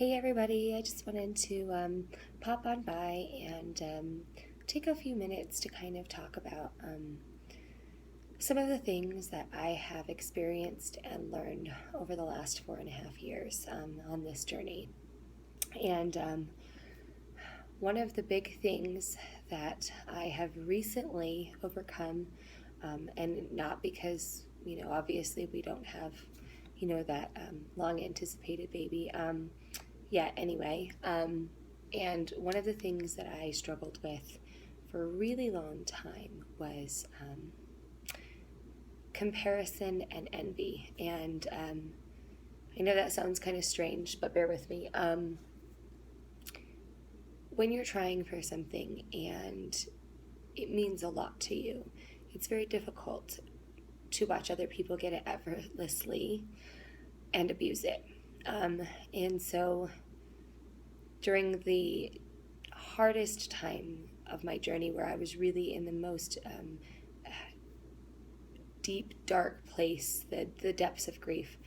Hey everybody, I just wanted to pop on by and take a few minutes to kind of talk about some of the things that I have experienced and learned over the last 4.5 years on this journey. And one of the big things that I have recently overcome, and not because, obviously we don't have, that long anticipated baby yet anyway. And one of the things that I struggled with for a really long time was comparison and envy. And I know that sounds kind of strange, but bear with me. When you're trying for something and it means a lot to you, it's very difficult to watch other people get it effortlessly and abuse it. And so during the hardest time of my journey, where I was really in the most deep, dark place, the depths of grief,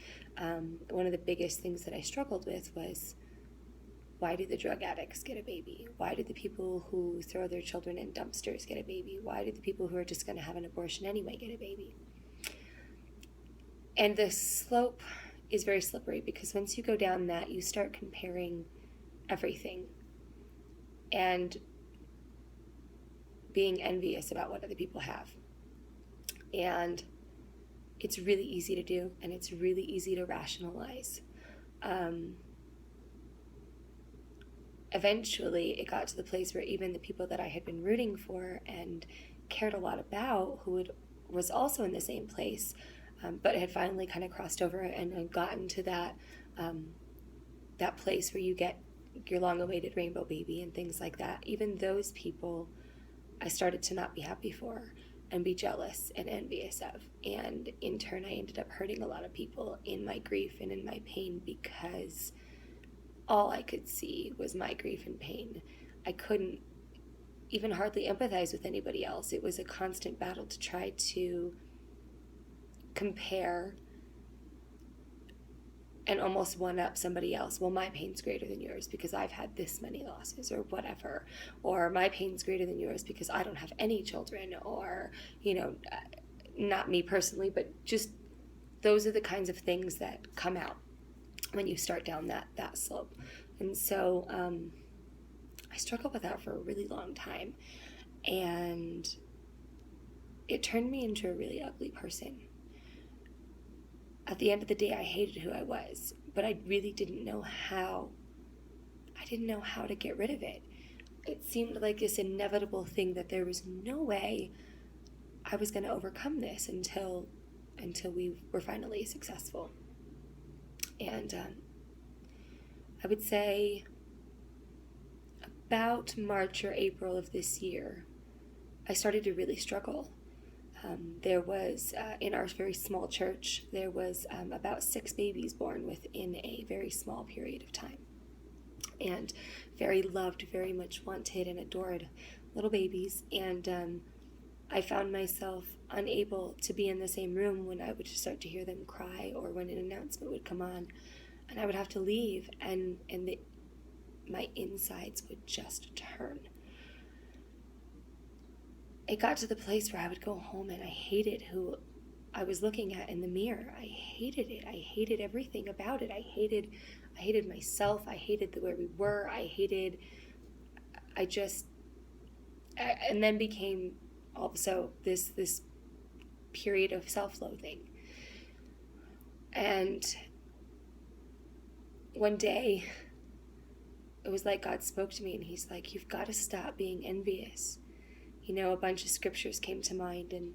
one of the biggest things that I struggled with was, why do the drug addicts get a baby? Why do the people who throw their children in dumpsters get a baby? Why do the people who are just going to have an abortion anyway get a baby? And the slope is very slippery, because once you go down that, you start comparing everything and being envious about what other people have. And it's really easy to do, and it's really easy to rationalize. Eventually, it got to the place where even the people that I had been rooting for and cared a lot about, was also in the same place, but had finally kind of crossed over and gotten to that place where you get your long-awaited rainbow baby and things like that. Even those people, I started to not be happy for and be jealous and envious of. And in turn, I ended up hurting a lot of people in my grief and in my pain, because all I could see was my grief and pain. I couldn't even hardly empathize with anybody else. It was a constant battle to try to compare and almost one up somebody else. Well, my pain's greater than yours because I've had this many losses, or whatever. Or my pain's greater than yours because I don't have any children, or, not me personally, but just those are the kinds of things that come out when you start down that slope. And so I struggled with that for a really long time, and it turned me into a really ugly person. At the end of the day, I hated who I was, but I really didn't know how. I didn't know how to get rid of it. It seemed like this inevitable thing that there was no way I was going to overcome this until we were finally successful. And I would say about March or April of this year, I started to really struggle. There was, in our very small church, there was about 6 babies born within a very small period of time. And very loved, very much wanted and adored little babies. And I found myself unable to be in the same room when I would just start to hear them cry, or when an announcement would come on. And I would have to leave, and my insides would just turn. It got to the place where I would go home and I hated who I was looking at in the mirror. I hated it. I hated everything about it. I hated myself. I hated where we were. And then became also this period of self-loathing. And one day, it was like God spoke to me, and he's like, you've got to stop being envious. A bunch of scriptures came to mind, and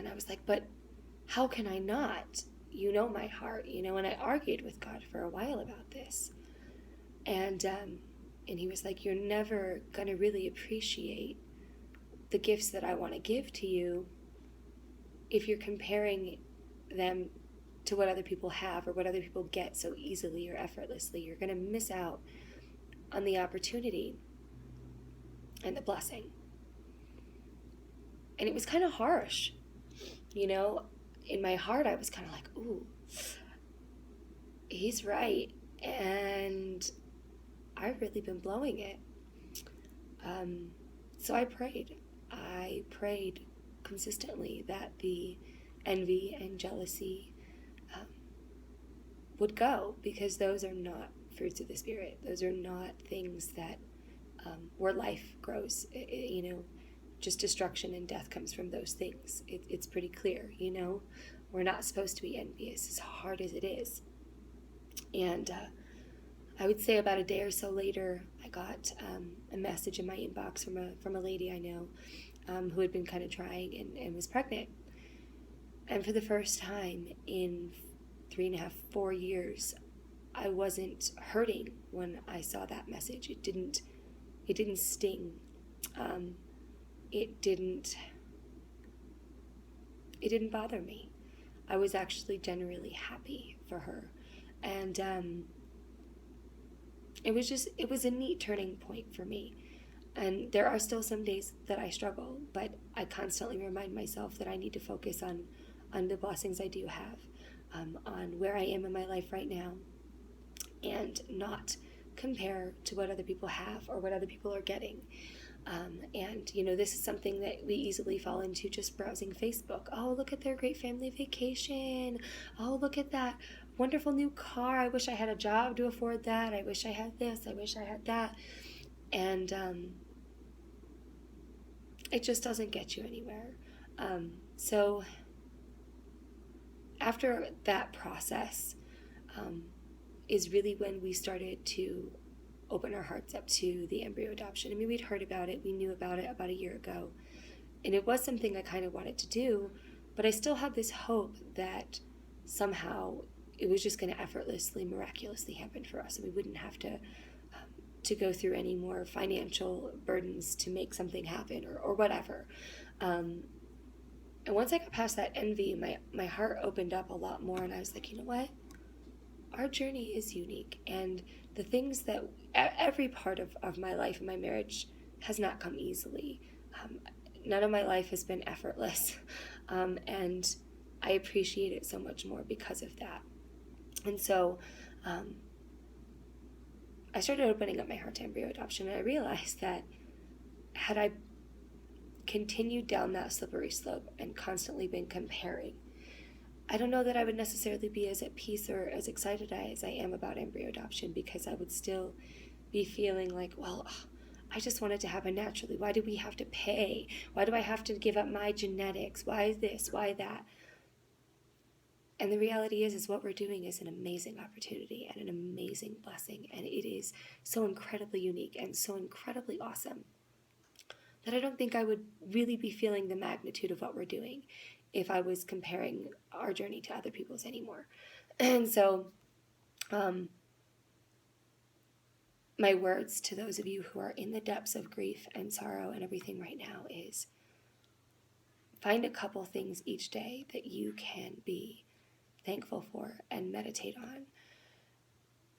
I was like, but how can I not? You know my heart, and I argued with God for a while about this. And he was like, you're never going to really appreciate the gifts that I want to give to you if you're comparing them to what other people have or what other people get so easily or effortlessly. You're going to miss out on the opportunity and the blessing. And it was kind of harsh. In my heart, I was kind of like, ooh, he's right. And I've really been blowing it. Um, so I prayed. I prayed consistently that the envy and jealousy um, would go, because those are not fruits of the Spirit. Those are not things that where life grows. Just destruction and death comes from those things. It's pretty clear, We're not supposed to be envious, as hard as it is. And I would say about a day or so later, I got a message in my inbox from a lady I know who had been kind of trying and was pregnant. And for the first time in 3.5, 4 years, I wasn't hurting when I saw that message. It didn't sting. Um, it didn't bother me. I was actually generally happy for her, and it was a neat turning point for me. And there are still some days that I struggle, but I constantly remind myself that I need to focus on the blessings I do have, on where I am in my life right now, and not compare to what other people have or what other people are getting. And this is something that we easily fall into, just browsing Facebook. Oh, look at their great family vacation. Oh, look at that wonderful new car. I wish I had a job to afford that. I wish I had this. I wish I had that. And it just doesn't get you anywhere. So after that process is really when we started to open our hearts up to the embryo adoption. I mean, we'd heard about it, we knew about it about a year ago, and it was something I kind of wanted to do, but I still had this hope that somehow it was just going to effortlessly, miraculously happen for us, and we wouldn't have to go through any more financial burdens to make something happen, or whatever. And once I got past that envy, my heart opened up a lot more, and I was like, you know what? Our journey is unique, and the things that every part of my life and my marriage has not come easily. None of my life has been effortless, and I appreciate it so much more because of that. And so I started opening up my heart to embryo adoption, and I realized that had I continued down that slippery slope and constantly been comparing, I don't know that I would necessarily be as at peace or as excited as I am about embryo adoption, because I would still be feeling like, well, I just want it to happen naturally. Why do we have to pay? Why do I have to give up my genetics? Why this? Why that? And the reality is what we're doing is an amazing opportunity and an amazing blessing. And it is so incredibly unique and so incredibly awesome that I don't think I would really be feeling the magnitude of what we're doing if I was comparing our journey to other people's anymore. And so my words to those of you who are in the depths of grief and sorrow and everything right now is find a couple things each day that you can be thankful for and meditate on.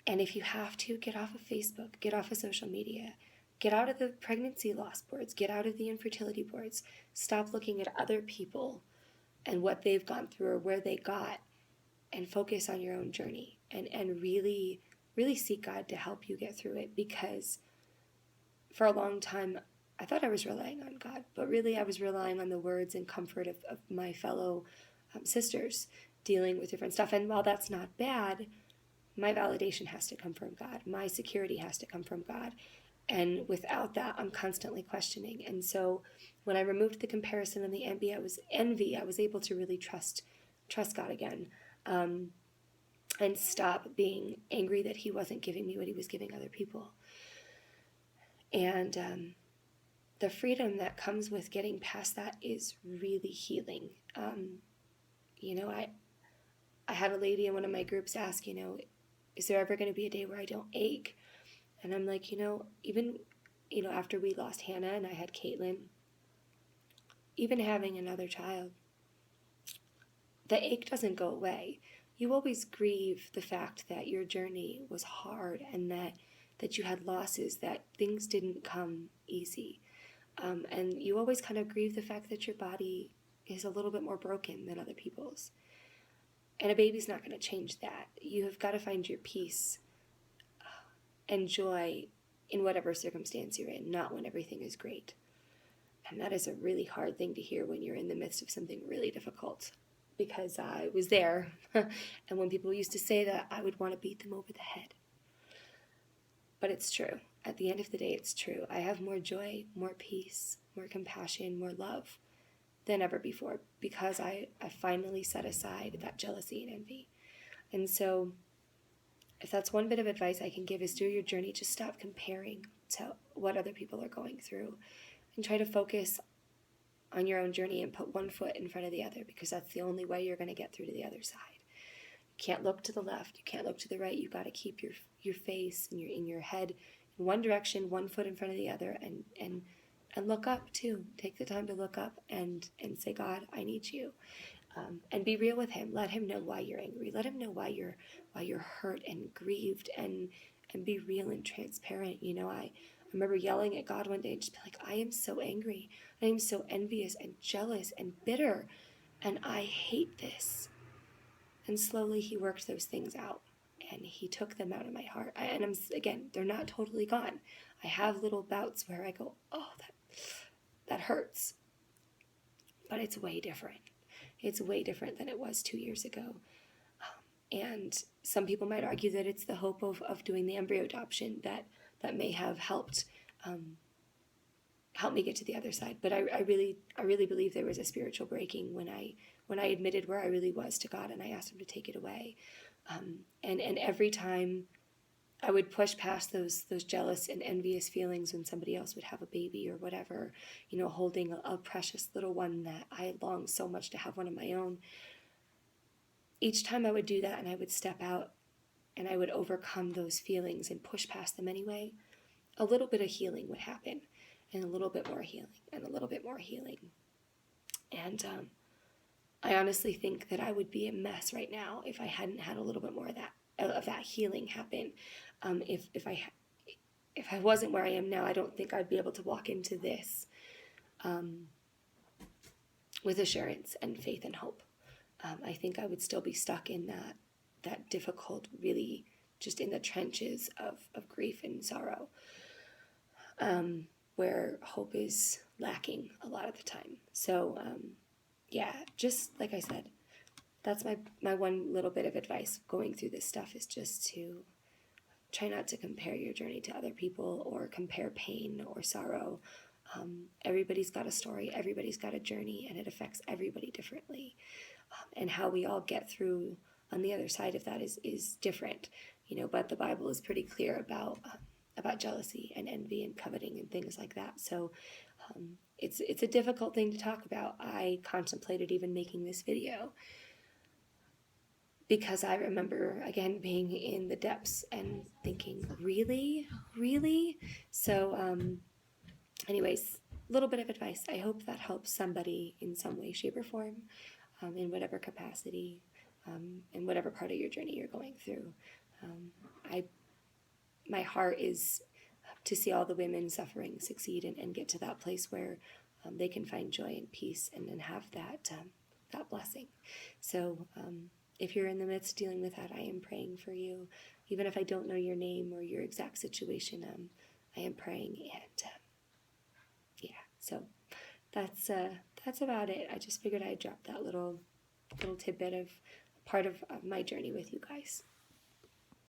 And if you have to, get off of Facebook, get off of social media, get out of the pregnancy loss boards, get out of the infertility boards, stop looking at other people and what they've gone through or where they got, and focus on your own journey and really, really seek God to help you get through it. Because for a long time, I thought I was relying on God, but really I was relying on the words and comfort of my fellow sisters dealing with different stuff. And while that's not bad, my validation has to come from God. My security has to come from God. And without that, I'm constantly questioning. And so when I removed the comparison and the envy, I was able to really trust God again, and stop being angry that he wasn't giving me what he was giving other people. And the freedom that comes with getting past that is really healing. I had a lady in one of my groups ask, is there ever going to be a day where I don't ache? And I'm like, even, after we lost Hannah and I had Caitlin, even having another child, the ache doesn't go away. You always grieve the fact that your journey was hard and that you had losses, that things didn't come easy. And you always kind of grieve the fact that your body is a little bit more broken than other people's. And a baby's not going to change that. You have got to find your peace and joy in whatever circumstance you're in, not when everything is great. And that is a really hard thing to hear when you're in the midst of something really difficult, because I was there. And when people used to say that, I would want to beat them over the head. But it's true. At the end of the day, it's true. I have more joy, more peace, more compassion, more love than ever before, because I finally set aside that jealousy and envy. And so if that's one bit of advice I can give, is through your journey, just stop comparing to what other people are going through, and try to focus on your own journey and put one foot in front of the other, because that's the only way you're going to get through to the other side. You can't look to the left, you can't look to the right. You got to keep your face and your head in one direction, one foot in front of the other, and look up too. Take the time to look up and say, God, I need you. And be real with him. Let him know why you're angry. Let him know why you're hurt and grieved, and be real and transparent. I remember yelling at God one day and just be like, I am so angry. I am so envious and jealous and bitter, and I hate this. And slowly he worked those things out, and he took them out of my heart. Again, they're not totally gone. I have little bouts where I go, oh, that hurts. But it's way different. It's way different than it was 2 years ago. And some people might argue that it's the hope of doing the embryo adoption that may have helped me get to the other side. But I really believe there was a spiritual breaking when I admitted where I really was to God, and I asked him to take it away. And every time I would push past those jealous and envious feelings when somebody else would have a baby or whatever, holding a precious little one that I longed so much to have one of my own. Each time I would do that, and I would step out and I would overcome those feelings and push past them anyway, a little bit of healing would happen, and a little bit more healing, and a little bit more healing. And I honestly think that I would be a mess right now if I hadn't had a little bit more of that healing happen. If I wasn't where I am now, I don't think I'd be able to walk into this with assurance and faith and hope. I think I would still be stuck in that difficult, really just in the trenches of grief and sorrow, where hope is lacking a lot of the time. So just like I said, that's my one little bit of advice going through this stuff, is just to try not to compare your journey to other people, or compare pain or sorrow. Everybody's got a story, everybody's got a journey, and it affects everybody differently. And how we all get through on the other side of that is different, but the Bible is pretty clear about jealousy and envy and coveting and things like that. So it's a difficult thing to talk about. I contemplated even making this video, because I remember, again, being in the depths and thinking, really? So anyways, a little bit of advice. I hope that helps somebody in some way, shape, or form, in whatever capacity, in whatever part of your journey you're going through. My heart is to see all the women suffering succeed and get to that place where they can find joy and peace and have that blessing. So if you're in the midst of dealing with that, I am praying for you. Even if I don't know your name or your exact situation, I am praying. And so that's about it. I just figured I'd drop that little tidbit of part of my journey with you guys.